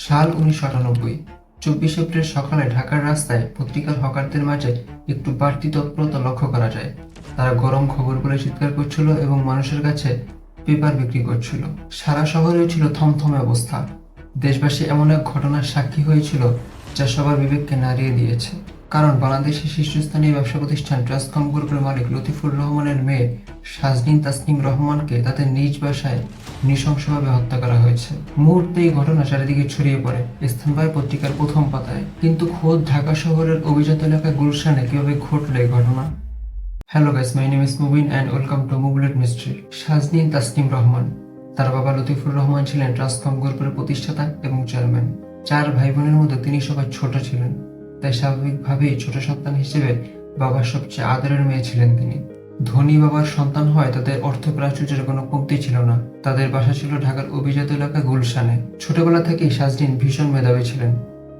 সাল 1998। 24 এপ্রিল সকালে ঢাকার রাস্তায় পত্রিকার হকারদের মাঝে একটু বাড়তি তৎপরতা লক্ষ্য করা যায়। তারা গরম খবর বলে চিৎকার করছিল এবং মানুষের কাছে পেপার বিক্রি করছিল। সারা শহরে ছিল থমথমে অবস্থা। দেশবাসী এমন এক ঘটনার সাক্ষী হয়েছিল যা সবার বিবেককে নাড়িয়ে দিয়েছে। কারণ বাংলাদেশের শীর্ষস্থানীয় ব্যবসা প্রতিষ্ঠান ট্রান্সকম গ্রুপের মালিক লতিফুর রহমানের মেয়ে সাজনিন তাসনিম রহমানকে তাদের নিজ বাসায় নৃশংসভাবে হত্যা করা হয়েছে। মুহূর্তে এই ঘটনা চারিদিকে ছড়িয়ে পড়ে, স্থান পায় পত্রিকার প্রথম পাতায়। কিন্তু খোদ ঢাকা শহরের অভিজাত এলাকা গুলশানে কিভাবে ঘটল এই ঘটনা? Hello guys, my name is Mubin and welcome to মুবলেট মিস্ট্রি। সাজনিন তাসনিম রহমান, তার বাবা লতিফুর রহমান ছিলেন ট্রান্সকম গ্রুপের প্রতিষ্ঠাতা এবং চেয়ারম্যান। 4 ভাই বোনের মধ্যে তিনি সবার ছোট ছিলেন, তাই স্বাভাবিকভাবেই ছোট সন্তান হিসেবে বাবার সবচেয়ে আদরের মেয়ে ছিলেন তিনি। ধনী বাবার সন্তান হয় তাদের অর্থ প্রাচুর্যের কোনো কমতি ছিল না। তাদের বাসা ছিল ঢাকার অভিজাত এলাকা গুলশানে। ছোটবেলা থেকেই সাজনিন ভীষণ মেধাবী ছিলেন।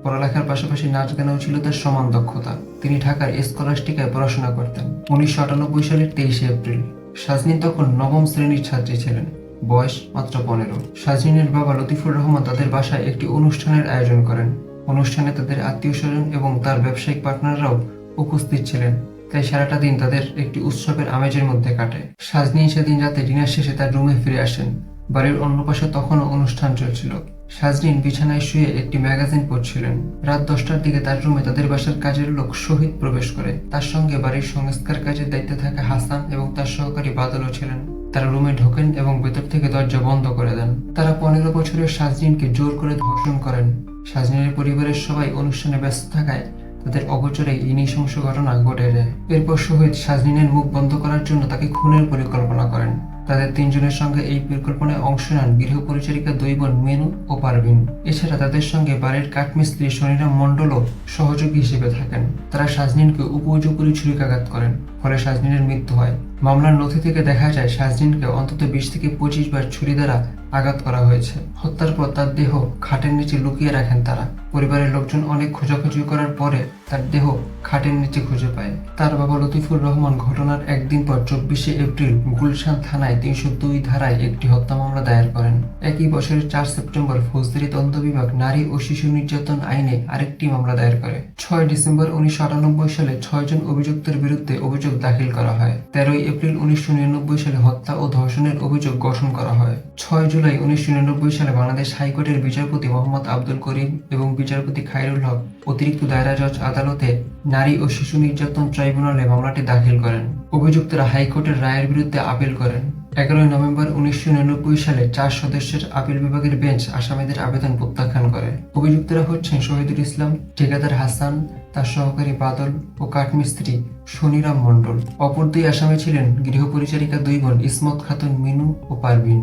পড়ালেখার পাশাপাশি নাচ গানেও ছিল তার সমান দক্ষতা। তিনি ঢাকার স্কলাস্টিকায় পড়াশোনা করতেন। 1998 সালের 23 এপ্রিল। সাজনিন তখন 9ম শ্রেণীর ছাত্রী ছিলেন, বয়স মাত্র 15। সাজনিনের বাবা লতিফুর রহমান তাদের বাসায় একটি অনুষ্ঠানের আয়োজন করেন। অনুষ্ঠানে তাদের আত্মীয় স্বজন এবং তার ব্যবসায়িক পার্টনাররাও উপস্থিত ছিলেন, তাই সারাটা দিন তাদের একটি উৎসবের আমেজের মধ্যে কাটে। সাজনিন সেদিন রাতে ডিনার শেষে তার রুমে ফিরে আসেন। বাড়ির অন্য পাশে তখনও অনুষ্ঠান চলছিল। সাজনিন বিছানায় শুয়ে একটি ম্যাগাজিন পড়ছিলেন। রাত 10টার দিকে তার রুমে তাদের বাসার কাজের লোক শহীদ প্রবেশ করে। তার সঙ্গে বাড়ির সংস্কার কাজের দায়িত্বে থাকা হাসান এবং তার সহকারী বাদলও ছিলেন। তারা রুমে ঢোকেন এবং ভেতর থেকে দরজা বন্ধ করে দেন। তারা 15 বছরের সাজনিনকে জোর করে ধর্ষণ করেন। সাজনিনের পরিবারের সবাই অনুষ্ঠানে ব্যস্ত থাকায় তাদের অগোচরে এই নৃশংস ঘটনা ঘটে যায়। এরপর শহীদ সাজনিনের মুখ বন্ধ করার জন্য তাকে খুনের পরিকল্পনা করেন। তাদের 3 জনের সঙ্গে এই পরিকল্পনায় অংশ নেন গৃহ পরিচারিকা 2 বোন মেনু ও পারভিন। এছাড়া তাদের সঙ্গে বাড়ির কাঠমিস্ত্রি শনিরাম মণ্ডলও সহযোগী হিসেবে থাকেন। তারা সাজনিনকে উপর্যুপরি ছুরিকাঘাত করেন, ফলে সাজনিনের মৃত্যু হয়। মামলার নথি থেকে দেখা যায় সাজনিনকে অন্তত 20 থেকে 25 বার ছুরি দ্বারা আঘাত করা হয়েছে। হত্যার পর তার দেহ খাটের নিচে লুকিয়ে রাখেন তারা। পরিবারের লোকজন অনেক খোঁজাখুঁজি করার পরে তার দেহ খাটের নিচে খুঁজে পায়। তার বাবা লতিফুর রহমান ঘটনার একদিন পর 24 এপ্রিল গুলশান থানায় 302 ধারায় একটি হত্যা মামলা দায়ের করেন। একই বছরের 4 সেপ্টেম্বর ফৌজদারি তদন্ত বিভাগ নারী ও শিশু নির্যাতন আইনে আরেকটি মামলা দায়ের করে। 6 ডিসেম্বর 1998 সালে 6 জন অভিযুক্তের বিরুদ্ধে অভিযোগ দাখিল করা হয়। 13 এপ্রিল 1999 সালে হত্যা ও ধর্ষণের অভিযোগ গঠন করা হয়। 6 জুলাই 1999 সালে বাংলাদেশ হাইকোর্টের বিচারপতি মোহাম্মদ আব্দুল করিম এবং বিচারপতি খায়রুল হক অতিরিক্ত দায়রা জজ আদালতে নারী ও শিশু নির্যাতন ট্রাইব্যুনালে মামলাটি দাখিল করেন। অভিযুক্তরা হাইকোর্টের রায়ের বিরুদ্ধে আপিল করেন। 11 নভেম্বর 1999 সালে 4 সদস্যের আপিল বিভাগের বেঞ্চ আসামিদের আবেদন প্রত্যাখ্যান করে। অভিযুক্তরা হচ্ছেন শহীদুল ইসলাম, ঠিকাদার হাসান, তার সহকারী বাদল ও কাঠমিস্ত্রি শনিরাম মণ্ডল। অপর 2 আসামি ছিলেন গৃহ পরিচারিকা 2 বোন ইসমত খাতুন মিনু ও পারভিন।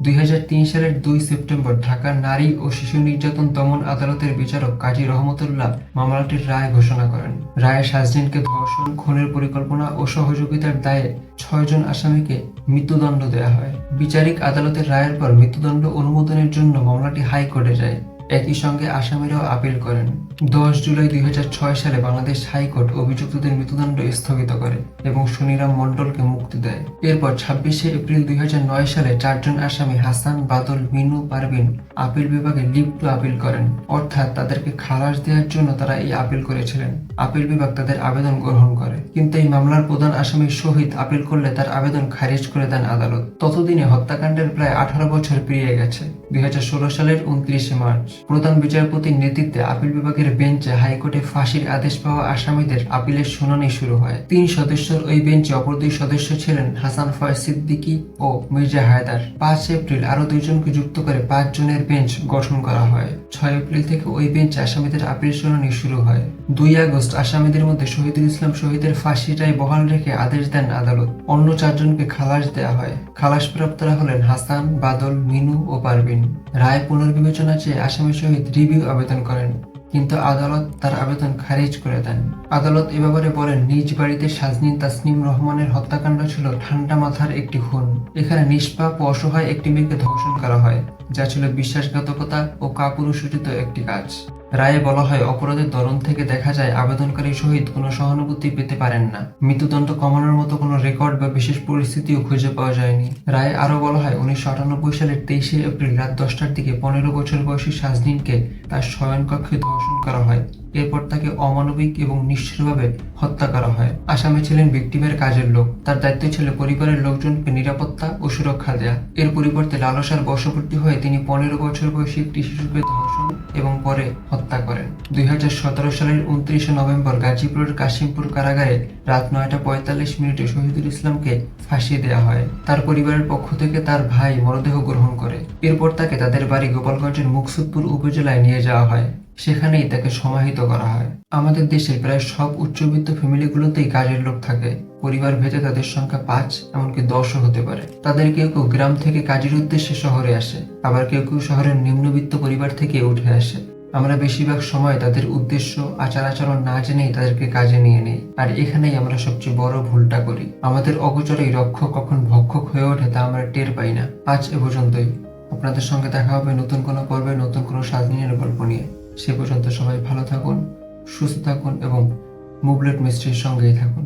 2003 সালের 2 সেপ্টেম্বর ঢাকার নারী ও শিশু নির্যাতন দমন আদালতের বিচারক কাজী রহমতুল্লাহ মামলাটির রায় ঘোষণা করেন। রায়ে সাজনিনকে ধর্ষণ, খুনের পরিকল্পনা ও সহযোগিতার দায়ে 6 জন আসামিকে মৃত্যুদণ্ড দেওয়া হয়। বিচারিক আদালতের রায়ের পর মৃত্যুদণ্ড অনুমোদনের জন্য মামলাটি হাইকোর্টে যায়। একই সঙ্গে আসামিরাও আপিল করেন। 10 জুলাই 2006 সালে বাংলাদেশ হাইকোর্ট অভিযুক্তদের মৃত্যুদণ্ড স্থগিত করে এবং শনিরাম মণ্ডলকে মুক্তি দেয়। এরপর 26 এপ্রিল 2009 সালে 4 জন আসামি হাসান, বাদল, মিনু, পারভিন আপিল বিভাগে লিভ টু আপিল করেন, অর্থাৎ তাদেরকে খালাস দেওয়ার জন্য তারা এই আপিল করেছিলেন। আপিল বিভাগ তাদের আবেদন গ্রহণ করে, কিন্তু এই মামলার প্রধান আসামি শহীদ আপিল করলে তার আবেদন খারিজ করে দেন আদালত। ততদিনে হত্যাকাণ্ডের প্রায় 18 বছর পেরিয়ে গেছে। 2016 সালের 29 মার্চ প্রধান বিচারপতির নেতৃত্বে আপিল বিভাগের বেঞ্চে হাইকোর্টে ফাঁসির আদেশ পাওয়া আসামিদের আপিলের শুনানি শুরু হয়। 3 সদস্যের ওই বেঞ্চে অপর 2 সদস্য ছিলেন হাসান ফয়েজ সিদ্দিকী ও মির্জা হায়দার। 5 এপ্রিল আরো 2 জনকে যুক্ত করে 5 জনের বেঞ্চ গঠন করা হয়। 6 এপ্রিল থেকে ওই বেঞ্চে আসামিদের আপিল শুনানি শুরু হয়। 2 আগস্ট আসামিদের মধ্যে শহীদুল ইসলাম শহীদের ফাঁসির রায় বহাল রেখে আদেশ দেন আদালত। অন্য 4 জনকে খালাস দেওয়া হয়। খালাসপ্রাপ্তরা হলেন হাসান, বাদল, মিনু ও পারভিন। রায় পুনর্বিবেচনা চেয়ে আসামি শহীদ রিভিউ আবেদন করেন, কিন্তু আদালত তার আবেদন খারিজ করে দেন। আদালত এ ব্যাপারে বলেন, নিজ বাড়িতে সাজনিন তাসনিম রহমানের হত্যাকাণ্ড ছিল ঠান্ডা মাথার একটি খুন। এখানে নিষ্পাপ ও অসহায় একটি মেয়েকে ধর্ষণ করা হয়, যা ছিল বিশ্বাসঘাতকতা ও কাপুরুষোচিত একটি কাজ। রায়ে বলা হয় অপরাধের ধরন থেকে দেখা যায় আবেদনকারী শহীদ কোনো সহানুভূতি পেতে পারেন না। মৃত্যুদণ্ড কমানোর মতো কোনো রেকর্ড বা বিশেষ পরিস্থিতিও খুঁজে পাওয়া যায়নি। রায়ে আরো বলা হয় 1998 সালের 23শে এপ্রিল রাত 10টার দিকে 15 বছর বয়সী সাজনিনকে তার শয়নকক্ষে ধর্ষণ করা হয়। এরপর তাকে অমানবিক এবং নিষ্ঠুরভাবে হত্যা করা হয়। আসামি ছিলেন ভিকটিমের কাজের লোক। তার দায়িত্ব ছিল পরিবারের লোকজনকে নিরাপত্তা ও সুরক্ষা দেয়া। এর পরিবর্তে লালসার বশবর্তী হয়ে তিনি 15 বছর বয়সী একটি শিশুকে ধর্ষণ এবং পরে হত্যা করেন। 2017 সালের 29শে নভেম্বর গাজীপুরের কাশিমপুর কারাগারে রাত 9টা 45 শহীদুল ইসলামকে ফাঁসি দেয়া হয়। তার পরিবারের পক্ষ থেকে তার ভাই মরদেহ গ্রহণ করে। এরপর তাকে তাদের বাড়ি গোপালগঞ্জের মুকসুদপুর উপজেলায় নিয়ে যাওয়া হয়। সেখানেই তাকে সমাহিত করা হয়। আমাদের দেশের প্রায় সব উচ্চবিত্ত ফ্যামিলিগুলোতেই কাজের লোক থাকে। পরিবার ভেদে তাদের সংখ্যা 5 এমনকি 10ও হতে পারে। তাদের কেউ কেউ গ্রাম থেকে কাজের উদ্দেশ্যে শহরে আসে, আবার কেউ কেউ শহরের নিম্নবিত্ত পরিবার থেকে উঠে আসে। আমরা বেশিরভাগ সময় তাদের উদ্দেশ্য আচার আচরণ না জেনেই তাদেরকে কাজে নিয়ে নেই, আর এখানেই আমরা সবচেয়ে বড় ভুলটা করি। আমাদের অগোচরেই রক্ষক কখন ভক্ষক হয়ে ওঠে তা আমরা টের পাই না। আজ এ পর্যন্তই। আপনাদের সঙ্গে দেখা হবে নতুন কোনো পর্বে নতুন কোনো সাজনিনের গল্প নিয়ে। সে পর্যন্ত সবাই ভালো থাকুন, সুস্থ থাকুন এবং মুভলেট মিস্ট্রির সঙ্গেই থাকুন।